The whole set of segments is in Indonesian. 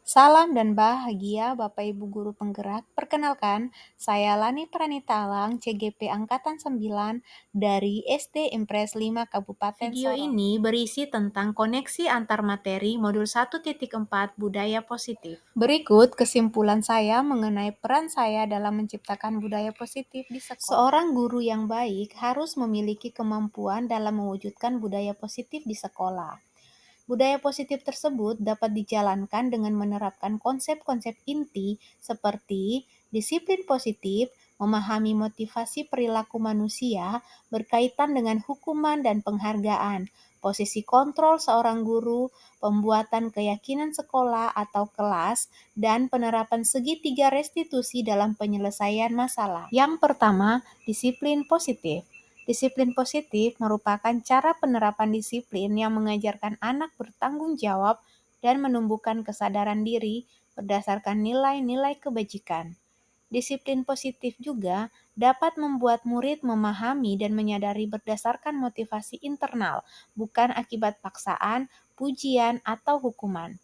Salam dan bahagia Bapak Ibu Guru Penggerak. Perkenalkan, saya Lani Pranitalang, CGP Angkatan 9 dari SD Impres 5 Kabupaten Video Sorong. ini berisi tentang koneksi antar materi modul 1.4 budaya positif. Berikut kesimpulan saya mengenai peran saya dalam menciptakan budaya positif di sekolah. Seorang guru yang baik harus memiliki kemampuan dalam mewujudkan budaya positif di sekolah. Budaya positif tersebut dapat dijalankan dengan menerapkan konsep-konsep inti seperti disiplin positif, memahami motivasi perilaku manusia berkaitan dengan hukuman dan penghargaan, posisi kontrol seorang guru, pembuatan keyakinan sekolah atau kelas, dan penerapan segitiga restitusi dalam penyelesaian masalah. Yang pertama, disiplin positif. Disiplin positif merupakan cara penerapan disiplin yang mengajarkan anak bertanggung jawab dan menumbuhkan kesadaran diri berdasarkan nilai-nilai kebajikan. Disiplin positif juga dapat membuat murid memahami dan menyadari berdasarkan motivasi internal, bukan akibat paksaan, pujian, atau hukuman.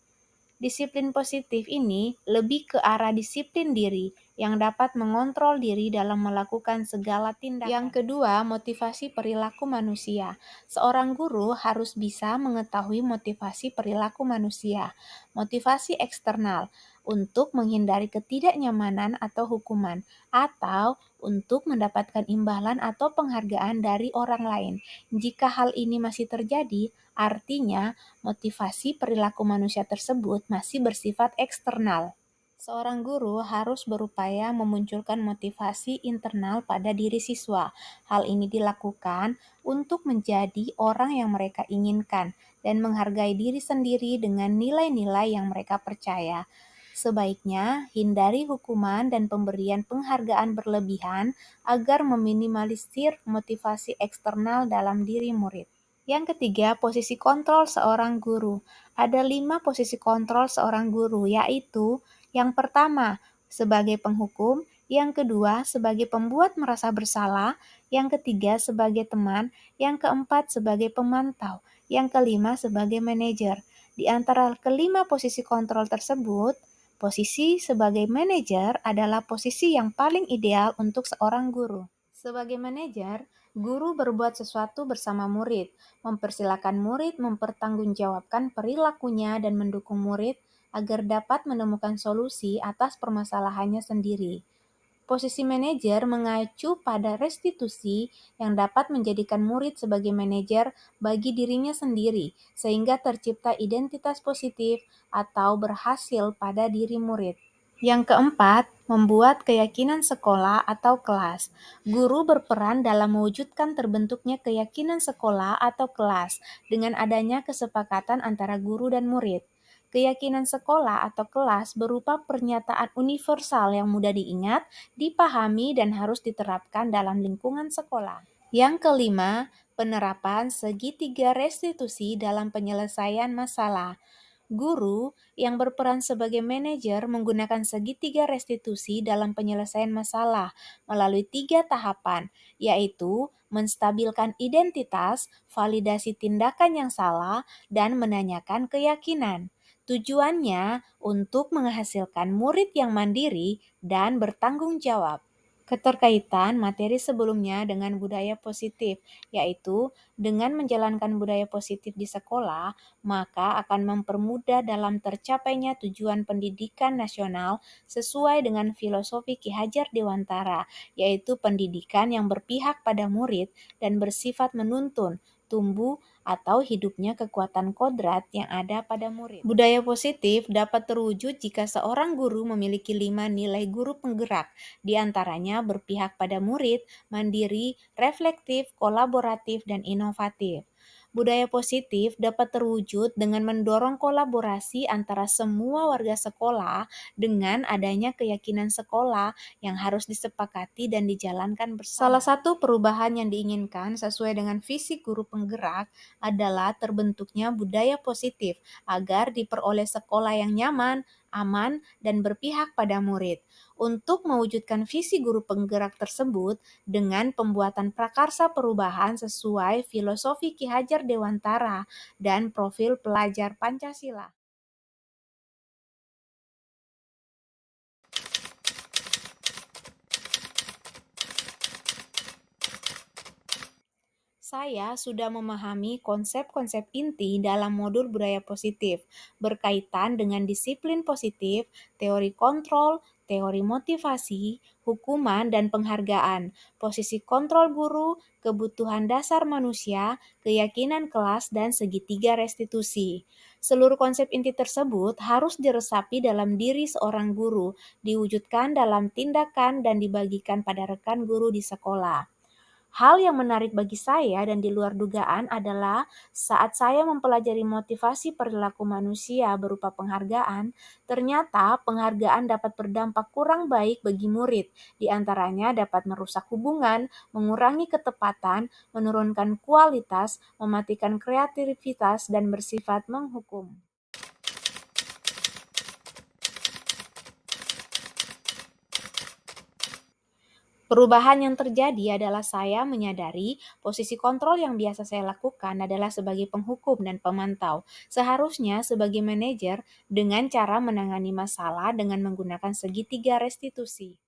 Disiplin positif ini lebih ke arah disiplin diri yang dapat mengontrol diri dalam melakukan segala tindakan. Yang kedua, motivasi perilaku manusia. Seorang guru harus bisa mengetahui motivasi perilaku manusia. Motivasi eksternal untuk menghindari ketidaknyamanan atau hukuman, atau untuk mendapatkan imbalan atau penghargaan dari orang lain. Jika hal ini masih terjadi, artinya motivasi perilaku manusia tersebut masih bersifat eksternal. Seorang guru harus berupaya memunculkan motivasi internal pada diri siswa. Hal ini dilakukan untuk menjadi orang yang mereka inginkan dan menghargai diri sendiri dengan nilai-nilai yang mereka percaya. Sebaiknya hindari hukuman dan pemberian penghargaan berlebihan agar meminimalisir motivasi eksternal dalam diri murid. Yang ketiga, posisi kontrol seorang guru. Ada 5 posisi kontrol seorang guru, yaitu yang pertama, sebagai penghukum, yang kedua, sebagai pembuat merasa bersalah, yang ketiga, sebagai teman, yang keempat, sebagai pemantau, yang kelima, sebagai manajer. Di antara kelima posisi kontrol tersebut, posisi sebagai manajer adalah posisi yang paling ideal untuk seorang guru. Sebagai manajer, guru berbuat sesuatu bersama murid, mempersilakan murid mempertanggungjawabkan perilakunya dan mendukung murid agar dapat menemukan solusi atas permasalahannya sendiri. Posisi manajer mengacu pada restitusi yang dapat menjadikan murid sebagai manajer bagi dirinya sendiri, sehingga tercipta identitas positif atau berhasil pada diri murid. Yang keempat, membuat keyakinan sekolah atau kelas. Guru berperan dalam mewujudkan terbentuknya keyakinan sekolah atau kelas dengan adanya kesepakatan antara guru dan murid. Keyakinan sekolah atau kelas berupa pernyataan universal yang mudah diingat, dipahami, dan harus diterapkan dalam lingkungan sekolah. Yang kelima, penerapan segitiga restitusi dalam penyelesaian masalah. Guru yang berperan sebagai manajer menggunakan segitiga restitusi dalam penyelesaian masalah melalui 3 tahapan, yaitu menstabilkan identitas, validasi tindakan yang salah, dan menanyakan keyakinan. Tujuannya untuk menghasilkan murid yang mandiri dan bertanggung jawab. Keterkaitan materi sebelumnya dengan budaya positif, yaitu dengan menjalankan budaya positif di sekolah, maka akan mempermudah dalam tercapainya tujuan pendidikan nasional sesuai dengan filosofi Ki Hajar Dewantara, yaitu pendidikan yang berpihak pada murid dan bersifat menuntun, tumbuh, atau hidupnya kekuatan kodrat yang ada pada murid. Budaya positif dapat terwujud jika seorang guru memiliki 5 nilai guru penggerak, di antaranya berpihak pada murid, mandiri, reflektif, kolaboratif, dan inovatif. Budaya positif dapat terwujud dengan mendorong kolaborasi antara semua warga sekolah dengan adanya keyakinan sekolah yang harus disepakati dan dijalankan bersama. Salah satu perubahan yang diinginkan sesuai dengan visi guru penggerak adalah terbentuknya budaya positif agar diperoleh sekolah yang nyaman, aman, dan berpihak pada murid. Untuk mewujudkan visi guru penggerak tersebut dengan pembuatan prakarsa perubahan sesuai filosofi Ki Hajar Dewantara dan profil pelajar Pancasila. Saya sudah memahami konsep-konsep inti dalam modul budaya positif berkaitan dengan disiplin positif, teori kontrol, teori motivasi, hukuman, dan penghargaan, posisi kontrol guru, kebutuhan dasar manusia, keyakinan kelas, dan segitiga restitusi. Seluruh konsep inti tersebut harus diresapi dalam diri seorang guru, diwujudkan dalam tindakan, dan dibagikan pada rekan guru di sekolah. Hal yang menarik bagi saya dan di luar dugaan adalah saat saya mempelajari motivasi perilaku manusia berupa penghargaan, ternyata penghargaan dapat berdampak kurang baik bagi murid. Di antaranya dapat merusak hubungan, mengurangi ketepatan, menurunkan kualitas, mematikan kreativitas, dan bersifat menghukum. Perubahan yang terjadi adalah saya menyadari posisi kontrol yang biasa saya lakukan adalah sebagai penghukum dan pemantau. Seharusnya sebagai manajer dengan cara menangani masalah dengan menggunakan segitiga restitusi.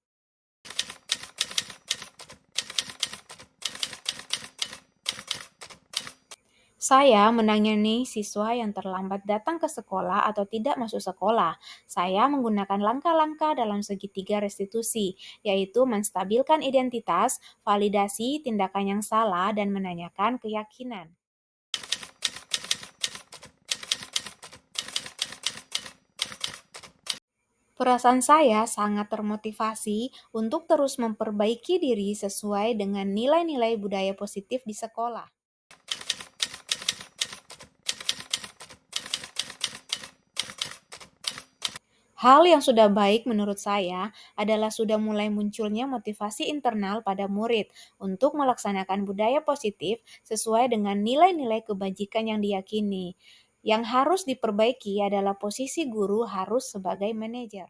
Saya menangani siswa yang terlambat datang ke sekolah atau tidak masuk sekolah. Saya menggunakan langkah-langkah dalam segitiga restitusi, yaitu menstabilkan identitas, validasi tindakan yang salah, dan menanyakan keyakinan. Perasaan saya sangat termotivasi untuk terus memperbaiki diri sesuai dengan nilai-nilai budaya positif di sekolah. Hal yang sudah baik menurut saya adalah sudah mulai munculnya motivasi internal pada murid untuk melaksanakan budaya positif sesuai dengan nilai-nilai kebajikan yang diyakini. Yang harus diperbaiki adalah posisi guru harus sebagai manajer.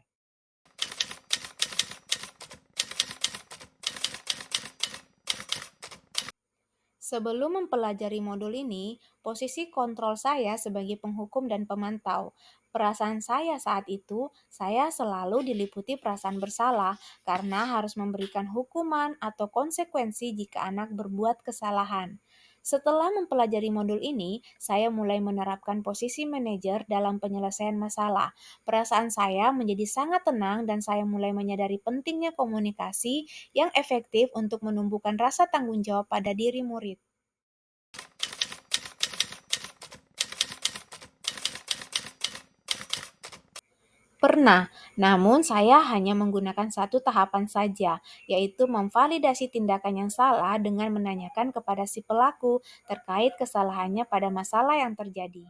Sebelum mempelajari modul ini, posisi kontrol saya sebagai penghukum dan pemantau. Perasaan saya saat itu, saya selalu diliputi perasaan bersalah karena harus memberikan hukuman atau konsekuensi jika anak berbuat kesalahan. Setelah mempelajari modul ini, saya mulai menerapkan posisi manajer dalam penyelesaian masalah. Perasaan saya menjadi sangat tenang dan saya mulai menyadari pentingnya komunikasi yang efektif untuk menumbuhkan rasa tanggung jawab pada diri murid. Pernah, namun saya hanya menggunakan satu tahapan saja, yaitu memvalidasi tindakan yang salah dengan menanyakan kepada si pelaku terkait kesalahannya pada masalah yang terjadi.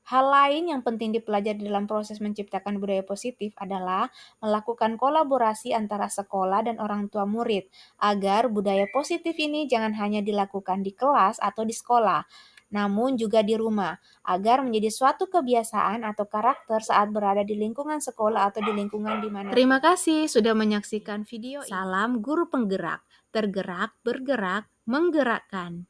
Hal lain yang penting dipelajari dalam proses menciptakan budaya positif adalah melakukan kolaborasi antara sekolah dan orang tua murid, agar budaya positif ini jangan hanya dilakukan di kelas atau di sekolah, namun juga di rumah, agar menjadi suatu kebiasaan atau karakter saat berada di lingkungan sekolah atau di lingkungan di mana. Terima kasih sudah menyaksikan video ini. Salam guru penggerak, tergerak, bergerak, menggerakkan.